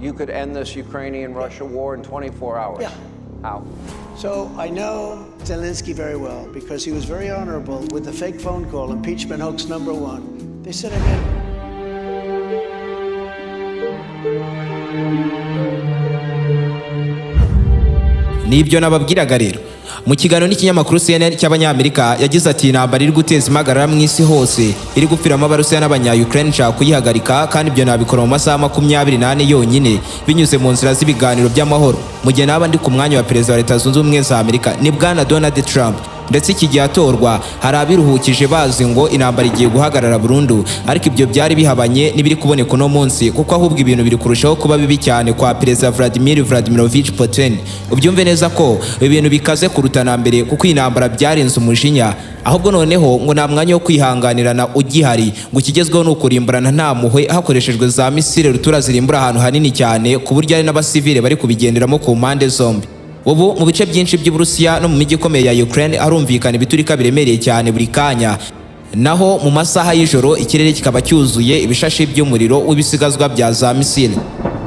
you could end this Ukrainian-Russia war in 24 hours. Yeah. How? So I know Zelensky very well because he was very honorable with the fake phone call, impeachment hoax #1. They said I made Nibyo nababwiraga rero mu kiganiro n'ikinyamakuru CNN cy'abanyamerika yagize ati intambara iri guteza impagarara mu isi hose iri gupfiramo abarusiya n'abanya-Ukraine nshaka kuyihagarika kandi ibyo nabikora mu masaha 24 yonyine binyuze mu nzira z'ibiganiro by'amahoro mu gihe naba ndi ku mwanya wa perezida wa Leta Zunze Ubumwe za Amerika ni bwana Donald Trump ndetse iki gihe atorwa hari abiruhukije bazi ngo intambara igiye guhagarara burundu ariko ibyo byari bihabanye n'ibiri kuboneka no munsi kuko ahubwo ibintu biri kurushaho kuba bibi cyane kwa perezida Vladimirovich Putin. Ubyumve neza ko ibintu bikaze kurutana mbere kuko intambara byarenze umujinya ahubwo noneho ngo nta mwanya wo kwihanganirana ugihari ngo kigezweho no kurimburana nta muhwe hakoreshejwe za misile rutura zirimbura ahantu hanini cyane ku buryo ari n'abasivile bari kubigenderamo ku mpande zombi. Ubu mu bice byinshi by'Uburusiya no mu mijyi ikomeye ya Ukraine arumvikana ibiturika biremereye cyane buri kanya naho mu masaha y'ijoro ikirere kikaba cyuzuye ibishashi by'umuriro w'ibisigazwa bya za misile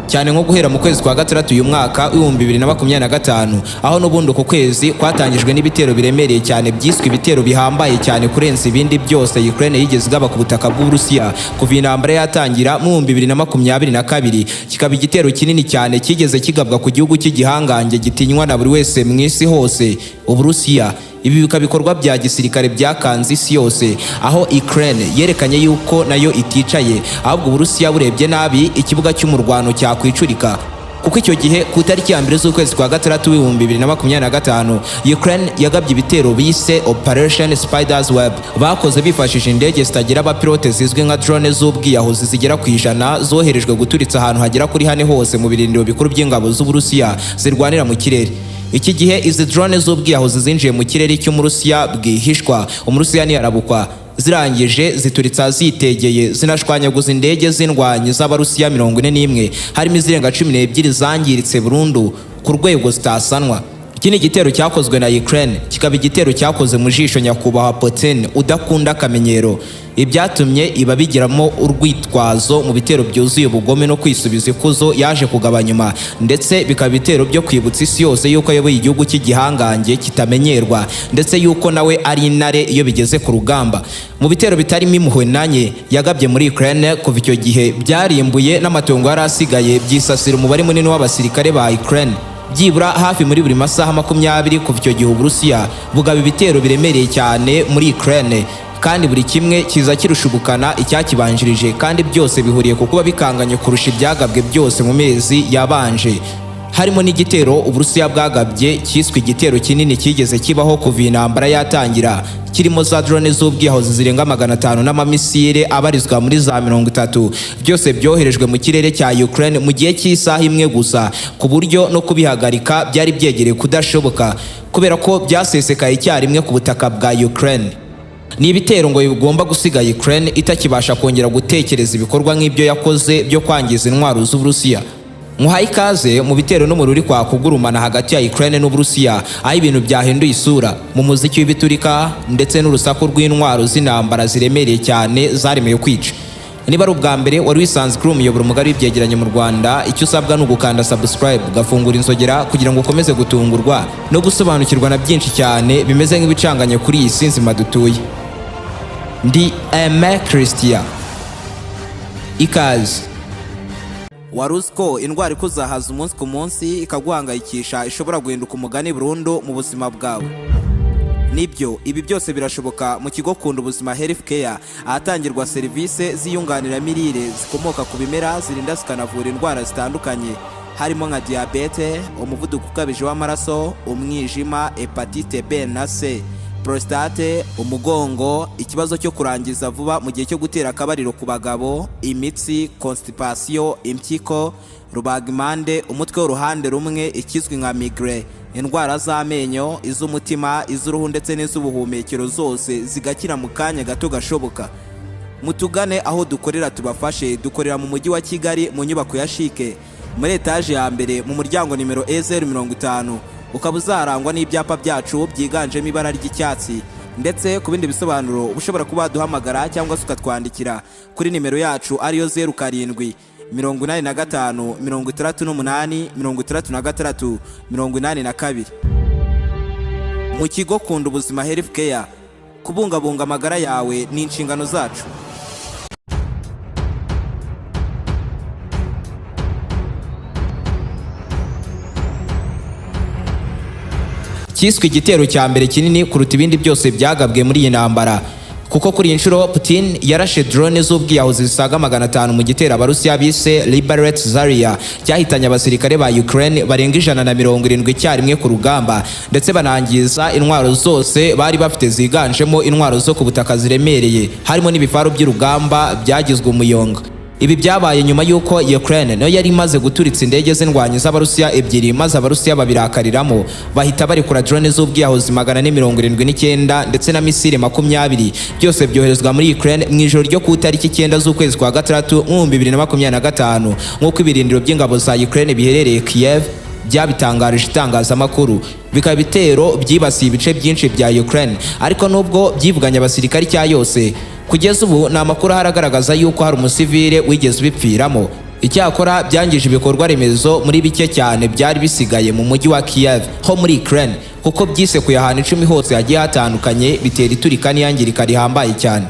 cyane nko guhera mu kwezi kwa gatandatu uyu mwaka w'2025 aho n'ubundi ku kwezi kwatangijwe n'ibitero biremereye cyane byiswe ibitero bihambaye cyane kurenza ibindi byose Ukraine yigeze igaba ku butaka bw'Uburusiya kuva intambara yatangira mu 2022 kikaba igitero kinini cyane kigeze kigabwa ku gihugu cy'igihangange gitinywa na buri wese mu isi hose Uburusiya. Ibi bikabikorwa bya gisirikare byakanze isi yose aho Ukraine yerekanye yuko nayo iticaye ahubwo Uburusiya burebye nabi ikibuga cy'umurwano cyakwicurika kuko icyo gihe ku itariki ya mbere z'ukwezi kwa gatandatu w'2025 Ukraine yagabye ibitero bise Operation Spider's Web bakoze bifashishije indege zitagira abapilote zizwi nka drone z'ubwiyahuzi zigera ku 100 zoherejwe guturitsa ahantu hagera kuri hane hose mu birindiro bikuru by'ingabo z'Uburusiya zirwanira mu kirere. Iki gihe izi drone z'ubwiyahuzi zinjiye mu kirere cy'Umurusiya bwihishwa Umurusiya ntiyarabukwa zirangije zituritsa zitegeye zinashwanyaguza indege z'indwanyi z'Abarusiya 41 harimo izirenga 12 zangiritse burundu ku rwego zitasanwa. Iki ni igitero cyakozwe na Ukraine kikaba igitero cyakoze mu jisho nyakubahwa Putin udakunda akamenyero ibyatumye iba bigiramo urwitwazo mu bitero byuzuye ubugome no kwisubiza ikuzo yaje kugabanyuma ndetse bikaba bitero byo kwibutsa isi yose yuko ayoboye igihugu cy'igihangange kitamenyerwa ndetse yuko nawe ari intare iyo bigeze ku rugamba. Mu bitero bitarimo impuhwe nanye yagabye muri Ukraine kuva icyo gihe byarimbuye n'amatongo yari asigaye byisasira umubare munini w'abasirikare ba Ukraine byibura hafi muri buri masaha 20 kuva icyo gihe Uburusiya bugaba ibitero biremereye cyane muri Ukraine kandi buri kimwe kiza kirushubukana icyakibanjirije kandi byose bihuriye ku kuba bikanganye kurusha ibyagabwe byose mu mezi yabanje harimo n'igitero Uburusiya bwagabye cyiswe igitero kinini kigeze kibaho kuva intambara yatangira kirimo za drone z'ubwiyahuzi zirenga 500 n'amamisire abarizwa muri za 30 byose byoherejwe mu kirere cya Ukraine mu gihe cy'isaha imwe gusa ku buryo no kubihagarika byari byegereye kudashoboka kubera ko byasesekaye icyarimwe ku butaka bwa Ukraine. Ni ibitero ngo bigomba gusiga Ukraine itakibasha kongera gutekereza ibikorwa nk'ibyo yakoze byo kwangiza intwaro z'Uburusiya. Muhaye ikaze mu bitero no mu ruri kwa kugurumana hagati ya Ukraine n'Uburusiya aho ibintu byahinduye isura mu muziki w'ibiturika ndetse n'urusaku rw'intwaro z'intambara ziremereye cyane zaremeye kwica. Niba ari ubwa mbere wari wisanze kuri umuyoboro mugari w'ibyegeranyo mu Rwanda icyo usabwa ni ugukanda subscribe ugafungura inzogera kugira ngo ukomeze gutungurwa no gusobanukirwa na byinshi cyane bimeze nk'ibicanganye kuri iyi si nzima dutuye. Ndi Aime Christian. Ikaze. Waruzi ko indwara ikuzahaza umunsi ku munsi ikaguhangayikisha ishobora guhinduka umugani burundu mu buzima bwawe? Nibyo, ibi byose birashoboka mu kigo KUNDUBUZIMA Health, ahatangirwa serivisi z'iyunganiramirire zikomoka ku bimera zirinda zikanavura indwara zitandukanye harimo nka diabete, umuvuduko ukabije w'amaraso, umwijima, hepatite B na C, prostate, umugongo, ikibazo cyo kurangiza vuba mu gihe cyo gutera akabariro ku bagabo, imitsi, constipation, impyiko, rubagimpande, umutwe w'uruhande rumwe ikizwi nka migraine, indwara z'amenyo, iz'umutima, iz'uruhu ndetse n'iz'ubuhumekero zose zigakira mu kanya gato gashoboka. Mutugane aho dukorera tubafashe. Dukorera mu mujyi wa Kigali mu nyubako ya Shike muri etaje ya mbere mu muryango nimero E050. Ukaba uzarangwa n'ibyapa byacu byiganjemo ibara ry'icyatsi. Ndetse ku bindi bisobanuro ushobora kuba duhamagara cyangwa se ukatwandikira kuri nimero yacu ariyo 07 85 68 66 82. Mu kigo KUNDUBUZIMA Health Care, kubungabunga amagara yawe ni inshingano zacu. Cyiswe igitero cya mbere kinini kuruta ibindi byose byagabwe muri iyi ntambara, kuko kuri inshuro Putin yarashe drone z'ubwiyahuzi zisaga 500 mu gitero Abarusiya bise Liberate Zaria cyahitanye abasirikare ba Ukrain barenga 170 icyarimwe ku rugamba, ndetse banangiza intwaro zose bari bafite ziganjemo intwaro zo ku butaka ziremereye, harimo n'ibifaru by'urugamba byagizwe umuyonga. Ibi byabaye nyuma y'uko Ukrain nayo yari imaze guturitsa indege z'indwanyi z'Abarusiya ebyiri, maze Abarusiya babirakariramo bahita barekura drone z'ubwiyahuzi 479 ndetse na misile 20 byose byoherezwa muri Ukrain mu ijoro ryo ku itariki 9 z'ukwezi kwa gatandatu 2025 nk'uko ibirindiro by'ingabo za Ukrain biherereye Kiev byabitangarije itangazamakuru. Bikaba bitero byibasiye ibice byinshi bya Ukrain, ariko nubwo byivuganye abasirikari cya yose, kugeza ubu ni amakuru haragaragaza yuko hari umusivile wigeze ubipfiramo. Icyakora byangije ibikorwa remezo muri bike cyane byari bisigaye mu mujyi wa Kiev ho muri Ukraine, kuko byisekuye ahantu 10 hose hagiye hatandukanye bitera iturika n'iyangirika rihambaye cyane.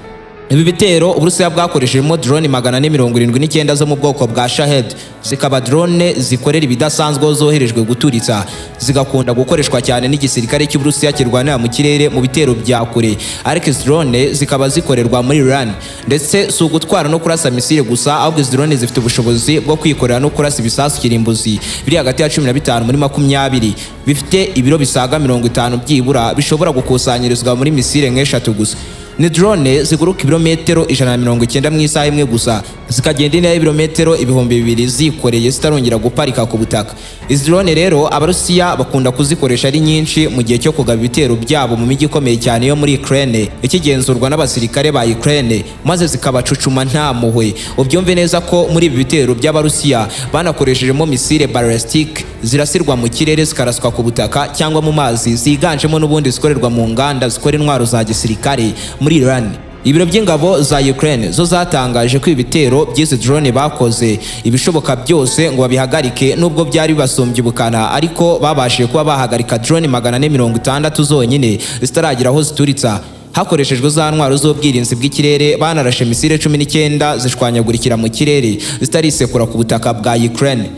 Ibi bitero Uburusiya bwakoreshejemo drone 479 zo mu bwoko bwa Shahed, zikaba drone zikorera ibidasanzwe zoherejwe guturitsa, zigakunda gukoreshwa cyane n'igisirikare cy'Uburusiya kirwanira mu kirere mu bitero bya kure. Ariko izi drone zikaba zikorerwa muri Iran, ndetse si ugutwara no kurasa misile gusa, ahubwo izi drone zifite ubushobozi bwo kwikorera no kurasa ibisasu CyiRiMBuZi biri hagati ya 15 muri 20, bifite ibiro bisaga 50 byibura, bishobora gukusanyirizwa muri misile nk'eshatu gusa. Ni drone ziguruka ibirometero 190 mu isaha imwe gusa, zikagenda intera y'ibirometero 2000 zikoreye zitarongera guparika ku butaka. Izi drone rero Abarusiya bakunda kuzikoresha ari nyinshi mu gihe cyo kugaba ibitero byabo mu mijyi ikomeye cyane yo muri Ukraine, ikigenzurwa n'abasirikare ba Ukraine, maze zikabacucuma nta muhwe. Ubyumve neza ko muri ibi bitero by'Abarusiya banakoreshejemo misile ballistic zirasirwa mu kirere zikaraswa ku butaka cyangwa mu mazi, ziganjemo n'ubundi zikorerwa mu nganda zikora intwaro za gisirikare muri Iran. Ibiro by'ingabo za Ukraine zo zatangaje ko ibitero by'izi drone bakoze ibishoboka byose ngo babihagarike, nubwo byari bibasumbye ubukana, ariko babashije kuba bahagarika drone 460 zonyine zitaragira aho zituritsa. Hakoreshejwe za ntwaro z'ubwirinzi bw'ikirere, banarashe misile 19 zishwanyagurikira mu kirere zitarisekura ku butaka bwa Ukraine.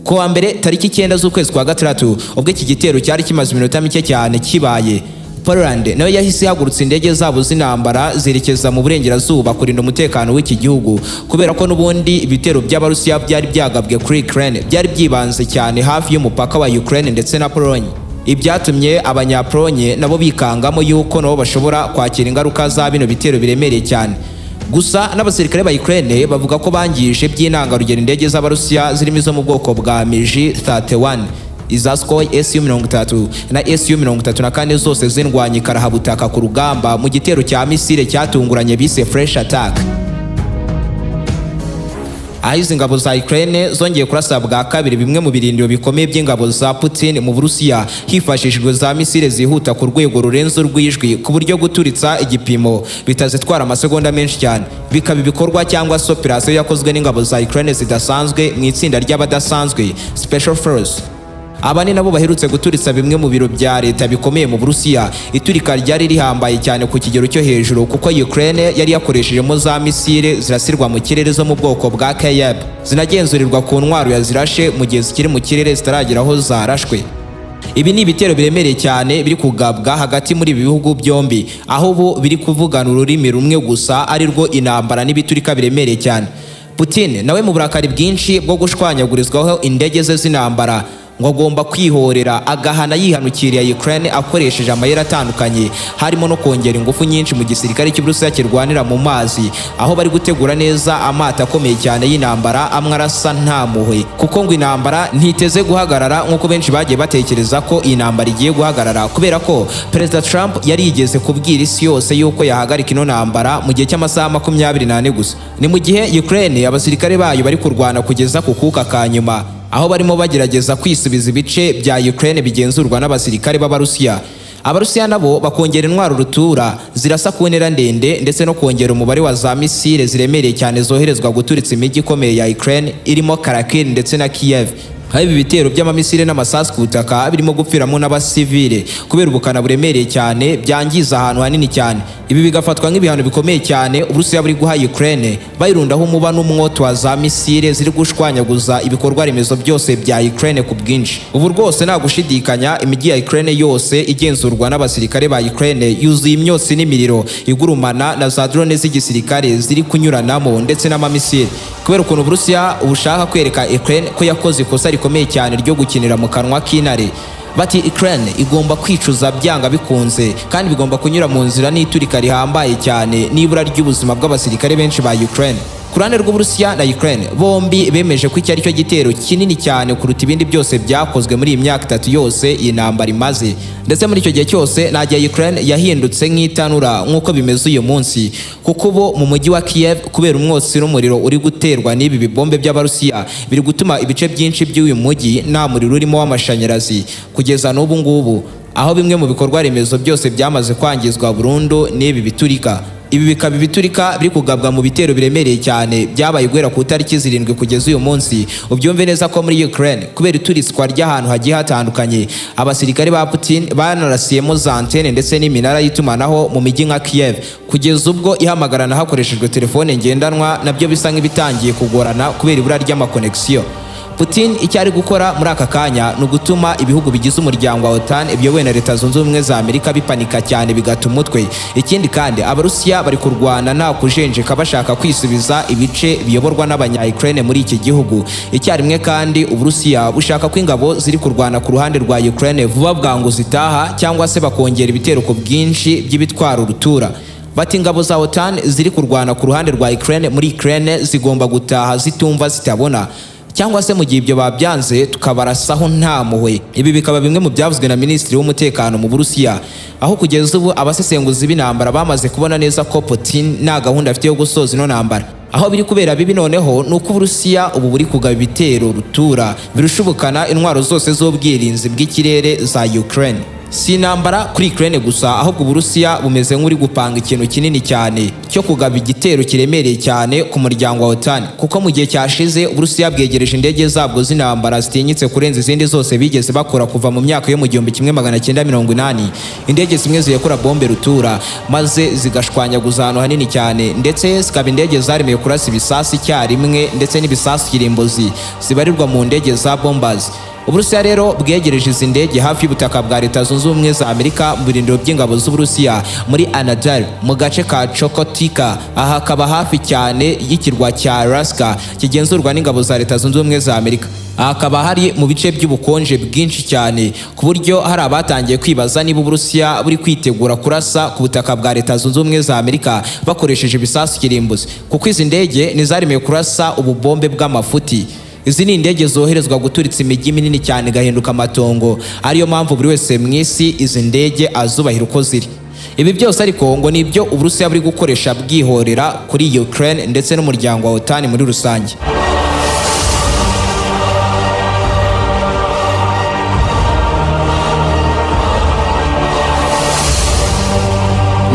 Ku wa mbere tariki 9 z'ukwezi kwa gatandatu, ubwo iki gitero cyari kimaze iminota mike cyane kibaye, Poland nayo yahise ihagurutsa indege zabo z'intambara zerekeza mu burengerazuba kurinda umutekano w'iki gihugu, kubera ko n'ubundi ibitero by'Abarusiya byari byagabwe kuri Ukraine byari byibanze cyane hafi y'umupaka wa Ukraine ndetse na Pologne. Ibyatumye abanyapolonye nabo bikangamo yuko nabo bashobora kwakira ingaruka za bino bitero biremereye cyane. Gusa n'abasirikare ba Ukraine bavuga ko bangije by'intangarugero indege z'Abarusiya zirimo izo mu bwoko bwa MiG-31, Izaskoi Su-30 na Su-34 zose zindwanye karahabutaka ku rugamba mu gitero cya misile cyatunguranye bise Fresh Attack. Aho izi ngabo za Ukraine zongeye kurasa bwa kabiri bimwe mu birindiro bikomeye by'ingabo za Putin mu Burusiya, hifashishijwe za misile zihuta ku rwego rurenze urwijwi, ku buryo guturitsa igipimo bitazitwara amasegonda menshi cyane. Bikaba ibikorwa cyangwa operation yakozwe n'ingabo za Ukraine zidasanzwe mu itsinda ry'abadasanzwe Special Force. Aba ni nabo baherutse guturitsa bimwe mu biro bya leta bikomeye mu Burusiya. Iturika ryari rihambaye cyane ku kigero cyo hejuru, kuko Ukraine yari yakoreshejemo za misile zirasirwa mu kirere zo mu bwoko bwa Kiev, zinagenzurirwa ku ntwaro yazirashe mu gihe zikiri mu kirere zitaragera aho zarashwe. Ibi ni ibitero biremereye cyane biri kugabwa hagati muri ibi bihugu byombi, aho bo biri kuvugana ururimi rumwe gusa, ari rwo intambara n'ibiturika biremereye cyane. Putin nawe mu burakari bwinshi bwo gushwanyagurizwaho indege ze z'intambara, ngo agomba kwihorera agahana yihanukiriye Ukraine akoresheje amayeri atandukanye, harimo no kongera ingufu nyinshi mu gisirikare cy'Uburusiya kirwanira mu mazi, aho bari gutegura neza amato akomeye cyane y'intambara, amwe arasa nta muhwe, kuko ngo intambara ntiteze guhagarara nk'uko benshi bagiye batekereza ko iyi ntambara igiye guhagarara, kubera ko Perezida Trump yari yigeze kubwira isi yose yuko yahagarika ino ntambara mu gihe cy'amasaha 24 gusa. Ni mu gihe Ukraine abasirikare bayo bari kurwana kugeza ku kuka ka nyuma, aho barimo bagerageza kwisubiza ibice bya Ukraine bigenzurwa n'abasirikare b'Abarusiya. Abarusiya nabo bakongera intwaro rutura zirasa ku ntera ndende ndetse no kongera umubare wa za misile ziremereye cyane zoherezwa guturitsa imijyi ikomeye ya Ukrain irimo Kurikira ndetse na Kiev. Ibi bitero by'amamisile n'amasasu ku butaka birimo gupfiramo n'abasivile kubera ubukana buremereye cyane byangiza ahantu hanini cyane. Ibi bigafatwa nk'ibihano bikomeye cyane Uburusiya buri guha Ukraine bayirundaho umuba n'umwoto wa za misile ziri gushwanyaguza ibikorwa remezo byose bya Ukraine ku bwinshi. Ubu rwose nta gushidikanya imijyi ya Ukraine yose igenzurwa n'abasirikare ba Ukraine yuzuye imyotsi n'imiriro igurumana na za drone z'igisirikare ziri kunyuranamo ndetse n'amamisile kubera ukuntu Uburusiya ubushaka kwereka Ukraine ko yakoze ikosa rikomeye cyane ryo gukinira mu kanwa k'intare. Bati Ukraine igomba kwicuza byanga bikunze kandi bigomba kunyura mu nzira n'iturika rihambaye cyane nibura ry'ubuzima bw'abasirikare benshi ba Ukraine. Ku ruhande rw'Uburusiya na Ukraine bombi bemeje ko iki ari cyo gitero kinini cyane kuruta ibindi byose byakozwe muri iyi myaka 3 yose iyi ntambara imaze. Ndetse muri icyo gihe cyose najya Ukraine yahindutse nk'itanura nk'uko bimeze uyu munsi kuko bo mu mujyi wa Kiev kubera umwotsi n'umuriro uri guterwa n'ibi bibombe by'Abarusiya biri gutuma ibice byinshi by'uyu mujyi nta muriro urimo w'amashanyarazi kugeza n'ubu ngubu, aho bimwe mu bikorwa remezo byose byamaze kwangizwa burundu n'ibi biturika. Ibi bikaba ibiturika biri kugabwa mu bitero biremereye cyane byabaye guhera ku tariki 7 kugeza uyu munsi. Ubyumve neza ko muri Ukraine kubera ituriswa ry'ahantu hagiye hatandukanye abasirikare ba Putin banarasiyemo za antene ndetse n'iminara y'itumanaho mu mijyi nka Kiev kugeza ubwo ihamagarana hakoreshejwe telefone ngendanwa nabyo bisa nk'ibitangiye kugorana kubera ibura ry'amakonexion. Putin icyo ari gukora muri aka kanya ni ugutuma ibihugu bigize umuryango wa OTAN ibiyobowe na Leta Zunze Ubumwe za Amerika bipanika cyane bigata umutwe. Ikindi kandi Abarusiya bari kurwana nta kujenjeka bashaka kwisubiza ibice biyoborwa n'abanya-Ukraine muri iki gihugu. Icyarimwe kandi Uburusiya bushaka ko ingabo ziri kurwana ku ruhande rwa Ukraine vuba bwangu zitaha cyangwa se bakongera ibitero ku bwinshi by'ibitwaro rutura. Bati ingabo za OTAN ziri kurwana ku ruhande rwa Ukraine muri Ukraine zigomba gutaha zitumva zitabona cyangwa se mu gihe ibyo babyanze tukabarasaho nta muhwe. Ibi bikaba bimwe mu byavuzwe na Minisitiri w'Umutekano mu Burusiya, aho kugeza ubu abasesenguzi b'intambara bamaze kubona neza ko Putin nta gahunda afite yo gusoza ino ntambara. Aho biri kubera bibi noneho nuko Uburusiya ubu buri kugaba ibitero rutura birushubukana intwaro zose z'ubwirinzi bw'ikirere za Ukraine. Si intambara kuri Ukraine gusa, ahubwo Uburusiya bumeze nk'uri gupanga ikintu kinini cyane cyo kugaba igitero kiremereye cyane ku muryango wa OTAN, kuko mu gihe cyashize Uburusiya bwegereje indege zabwo z'intambara zitinyitse kurenza izindi zose bigeze bakora kuva mu myaka yo mu 1980. Indege zimwe ziyekura bombe rutura maze zigashwanyaguza ahantu hanini cyane, ndetse zikaba indege zaremeye kurasa ibisasu icyarimwe ndetse n'ibisasu CyiRiMBuZi zibarirwa mu ndege za bombers. Uburusiya rero bwegereje izi ndege hafi y'ubutaka bwa Leta Zunze Ubumwe za Amerika mu birindiro by'ingabo z'Uburusiya muri Anadolu mu gace ka Chokotika, aha hakaba hafi cyane y'ikirwa cya Alaska kigenzurwa n'ingabo za Leta Zunze Ubumwe za Amerika. Aha hakaba hari mu bice by'ubukonje bwinshi cyane ku buryo hari abatangiye kwibaza niba Uburusiya buri kwitegura kurasa ku butaka bwa Leta Zunze Ubumwe za Amerika bakoresheje ibisasu CyiRiMBuZi, kuko izi ndege nizaremeye kurasa ububombe bw'amafuti. Izi ni indege zoherezwa guturitsa imijyi minini cyane gahinduka amatongo, ariyo mpamvu buri wese mu isi izi ndege azubahira uko ziri. Ibi byose ariko ngo nibyo Uburusiya buri gukoresha bwihorera kuri Ukraine ndetse n'umuryango wa OTAN muri rusange.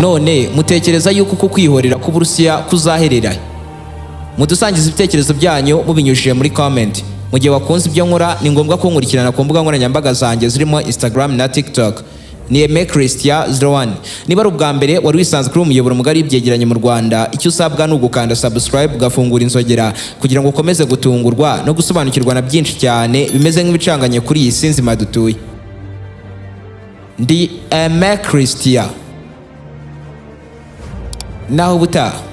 None mutekereza yuko uku kwihorera ku Burusiya kuzaherera? Mudusangiza ibitekerezo byanyu mubinyujije muri comment. Mu gihe wakunze ibyo nkora ni ngombwa kunkurikirana ku mbuga nkoranyambaga zanjye zirimo Instagram na TikTok. Ni Aime Christian 01. Niba ari ubwa mbere wari wisanzwe kuri umuyoboro mugari w'ibyegeranyo mu Rwanda, icyo usabwa ni ugukanda subscribe ugafungura inzogera kugira ngo ukomeze gutungurwa no gusobanukirwa na byinshi cyane bimeze nk'ibicanganye kuri iyi sinzi madutuye. Ndi Aime Christian. Naho ubutaha.